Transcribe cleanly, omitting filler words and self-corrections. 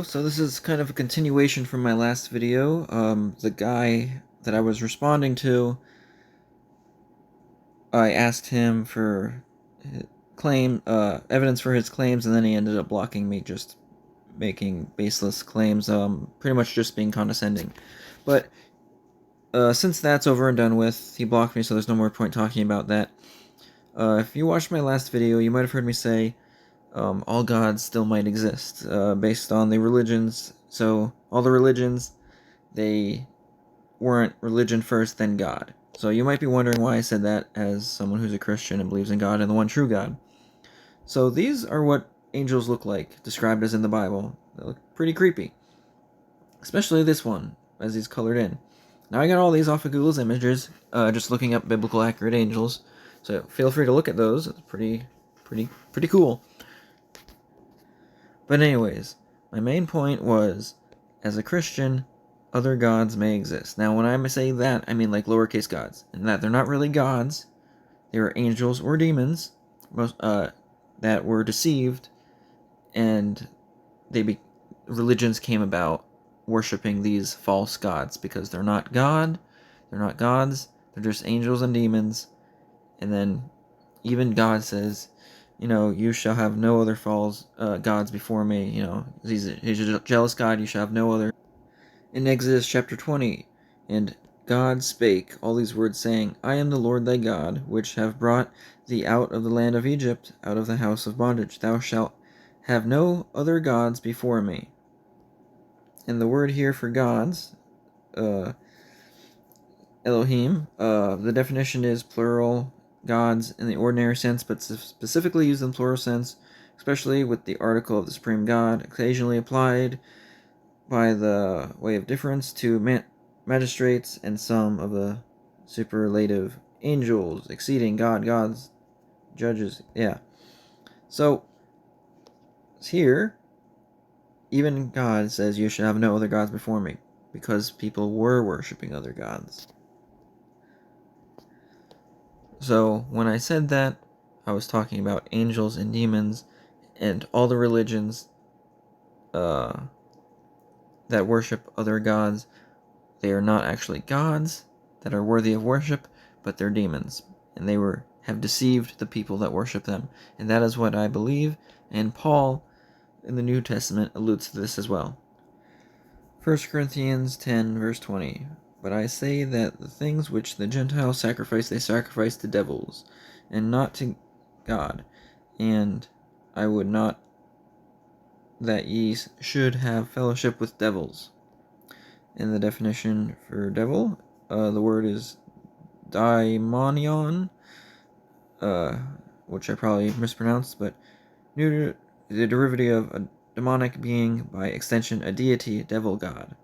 So this is kind of a continuation from my last video. The guy that I was responding to, I asked him for evidence for his claims, and then he ended up blocking me, just making baseless claims, pretty much just being condescending. But since that's over and done with, he blocked me, so there's no more point talking about that. If you watched my last video, you might have heard me say all gods still might exist, based on the religions. So all the religions, they weren't religion first, then God. So you might be wondering why I said that as someone who's a Christian and believes in God and the one true God. So these are what angels look like, described as in the Bible. They look pretty creepy. Especially this one, as he's colored in. Now I got all these off of Google's images, just looking up biblical accurate angels. So feel free to look at those. It's pretty cool. But anyways, my main point was, as a Christian, other gods may exist. Now, when I say that, I mean like lowercase gods, and that they're not really gods. They are angels or demons, that were deceived, and religions came about worshiping these false gods because they're not God, they're not gods, they're just angels and demons. And then even God says, you shall have no other gods before me. He's a jealous God. You shall have no other. In Exodus chapter 20, and God spake all these words, saying, I am the Lord thy God, which have brought thee out of the land of Egypt, out of the house of bondage. Thou shalt have no other gods before me. And the word here for gods, Elohim, the definition is plural gods in the ordinary sense, but specifically used in plural sense, especially with the article of the supreme God, occasionally applied by the way of difference to magistrates and some of the superlative angels, exceeding God, gods, judges. Yeah. So here, even God says, you should have no other gods before me, because people were worshiping other gods. So when I said that, I was talking about angels and demons and all the religions that worship other gods. They are not actually gods that are worthy of worship, but they're demons, and they have deceived the people that worship them. And that is what I believe, and Paul in the New Testament alludes to this as well. 1 Corinthians 10 verse 20. But I say that the things which the Gentiles sacrifice, they sacrifice to devils, and not to God. And I would not that ye should have fellowship with devils. In the definition for devil, the word is daimonion, which I probably mispronounced, but the derivative of a demonic being, by extension a deity, devil god.